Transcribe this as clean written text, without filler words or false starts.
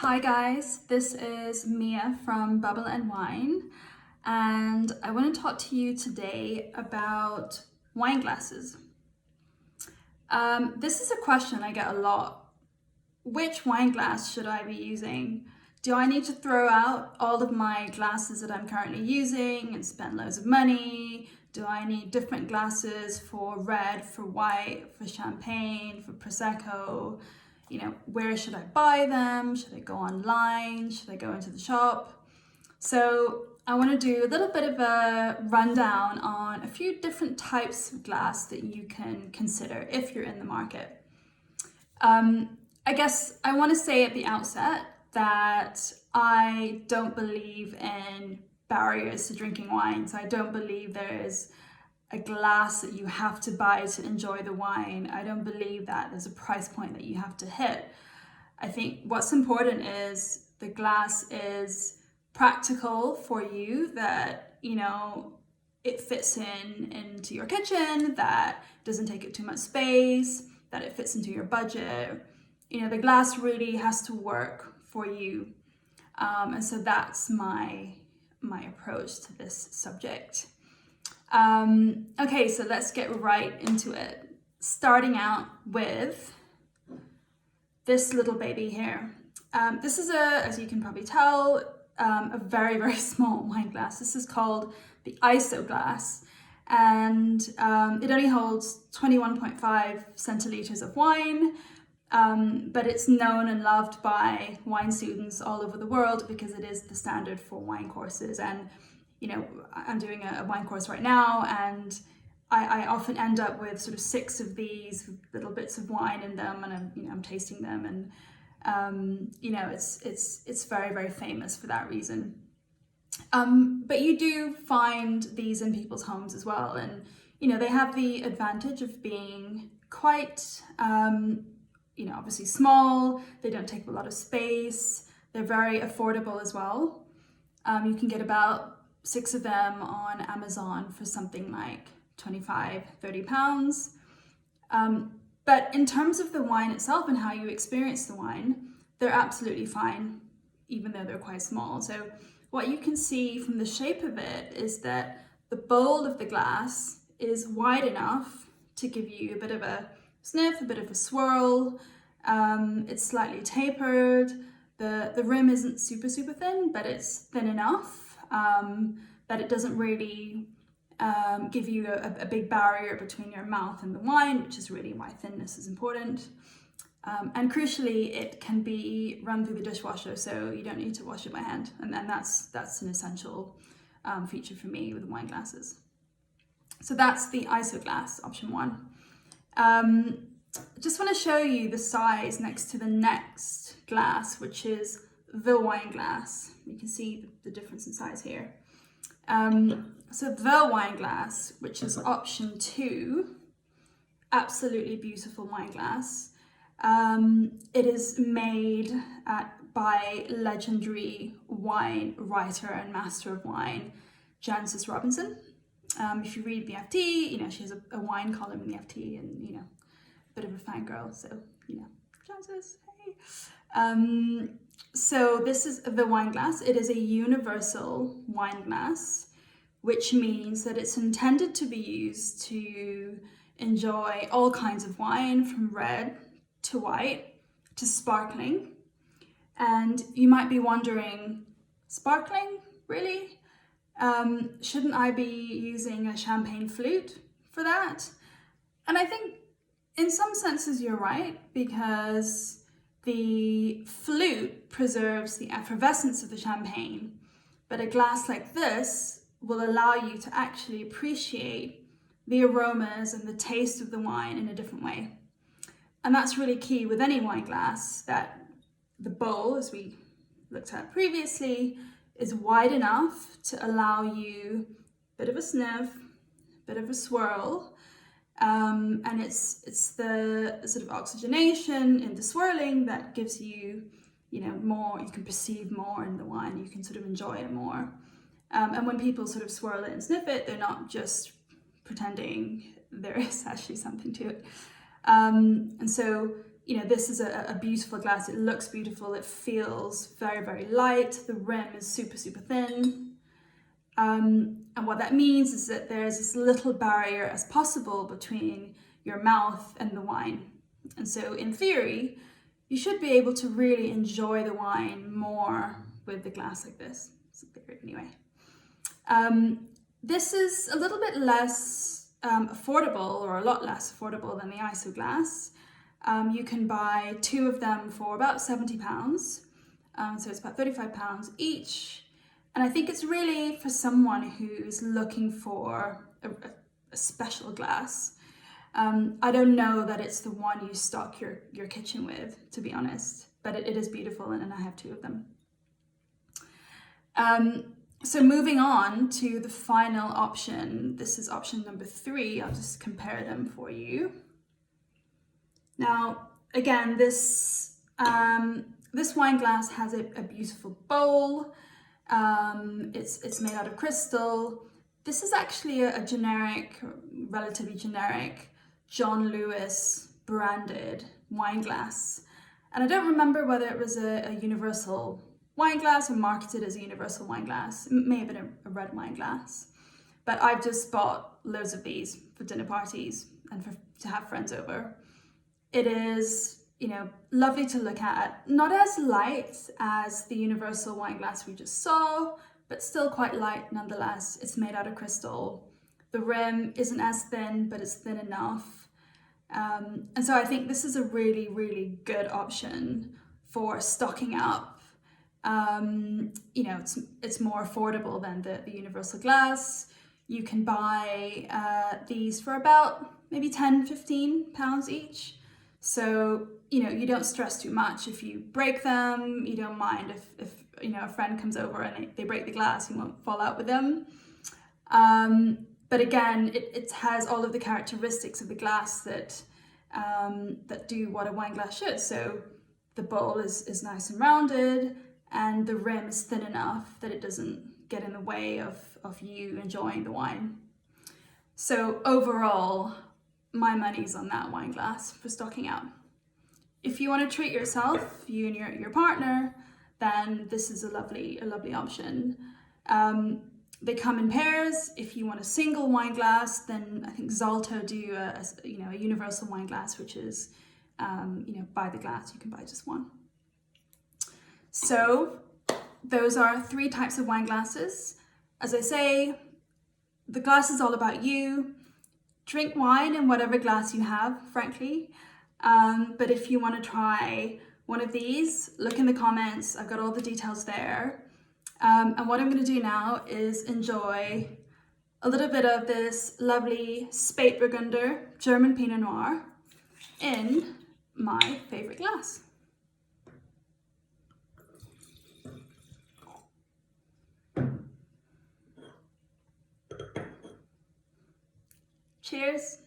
Hi guys, this is Mia from Bubble and Wine, and I want to talk to you today about wine glasses. This is a question I get a lot. Which wine glass should I be using? Do I need to throw out all of my glasses that I'm currently using and spend loads of money? Do I need different glasses for red, for white, for champagne, for Prosecco? Where should I buy them? Should I go online? Should I go into the shop? So I want to do a little bit of a rundown on a few different types of glass that you can consider if you're in the market. I guess I want to say at the outset that I don't believe in barriers to drinking wine. So I don't believe there is a glass that you have to buy to enjoy the wine. I don't believe that there's a price point that you have to hit. I think what's important is the glass is practical for you, that, it fits into your kitchen, that doesn't take up too much space, that it fits into your budget. The glass really has to work for you. And so that's my approach to this subject. Okay, so let's get right into it. Starting out with this little baby here. This is as you can probably tell, a very, very small wine glass. This is called the ISO glass, and it only holds 21.5 centiliters of wine, but it's known and loved by wine students all over the world because it is the standard for wine courses. And I'm doing a wine course right now, and I often end up with sort of 6 of these little bits of wine in them, and I'm tasting them, and it's very, very famous for that reason. But you do find these in people's homes as well, and they have the advantage of being quite obviously small. They don't take up a lot of space. They're very affordable as well. You can get about 6 of them on Amazon for something like 25, 30 pounds. But in terms of the wine itself and how you experience the wine, they're absolutely fine, even though they're quite small. So what you can see from the shape of it is that the bowl of the glass is wide enough to give you a bit of a sniff, a bit of a swirl. It's slightly tapered. The rim isn't super, super thin, but it's thin enough that it doesn't really give you a big barrier between your mouth and the wine, which is really why thinness is important. And crucially, it can be run through the dishwasher, so you don't need to wash it by hand. And that's an essential feature for me with wine glasses. So that's the ISO glass, option 1. Just want to show you the size next to the next glass, which is the wine glass. You can see the difference in size here. So the wine glass, which is option 2, absolutely beautiful wine glass. It is made by legendary wine writer and master of wine, Jancis Robinson. If you read the FT, she has a wine column in the FT, and a bit of a fangirl, so Jancis, hey. So this is the wine glass. It is a universal wine glass, which means that it's intended to be used to enjoy all kinds of wine, from red to white to sparkling. And you might be wondering, sparkling, really? Shouldn't I be using a champagne flute for that? And I think in some senses you're right, because the flute preserves the effervescence of the champagne, but a glass like this will allow you to actually appreciate the aromas and the taste of the wine in a different way. And that's really key with any wine glass, that the bowl, as we looked at previously, is wide enough to allow you a bit of a sniff, a bit of a swirl, and it's the sort of oxygenation in the swirling that gives you, more, you can perceive more in the wine, you can sort of enjoy it more. And when people sort of swirl it and sniff it, they're not just pretending, there is actually something to it. And so this is a beautiful glass. It looks beautiful. It feels very, very light. The rim is super, super thin. And what that means is that there's as little barrier as possible between your mouth and the wine. And so in theory, you should be able to really enjoy the wine more with the glass like this. It's a theory anyway. This is a little bit less affordable, or a lot less affordable than the ISO glass. You can buy 2 of them for about £70. So it's about £35 each. And I think it's really for someone who's looking for a special glass. I don't know that it's the one you stock your kitchen with, to be honest, but it is beautiful, and I have 2 of them. So moving on to the final option, this is option number 3. I'll just compare them for you. Now, again, this wine glass has a beautiful bowl. It's made out of crystal. This is actually a generic, relatively generic John Lewis branded wine glass. And I don't remember whether it was a universal wine glass or marketed as a universal wine glass. It may have been a red wine glass. But I've just bought loads of these for dinner parties and to have friends over. It is, lovely to look at. Not as light as the universal wine glass we just saw, but still quite light nonetheless. It's made out of crystal. The rim isn't as thin, but it's thin enough. And so I think this is a really, really good option for stocking up. It's more affordable than the universal glass. You can buy these for about maybe £10-15 each. So, you don't stress too much if you break them. You don't mind if a friend comes over and they break the glass, you won't fall out with them. But again, it has all of the characteristics of the glass that do what a wine glass should. So the bowl is nice and rounded, and the rim is thin enough that it doesn't get in the way of you enjoying the wine. So overall, my money's on that wine glass for stocking up. If you want to treat yourself, you and your partner, then this is a lovely option. They come in pairs. If you want a single wine glass, then I think Zalto do a universal wine glass, which is by the glass. You can buy just one. So those are 3 types of wine glasses. As I say, the glass is all about you. Drink wine in whatever glass you have, frankly. But if you want to try one of these, look in the comments. I've got all the details there. And what I'm going to do now is enjoy a little bit of this lovely Spätburgunder German Pinot Noir in my favorite glass. Cheers.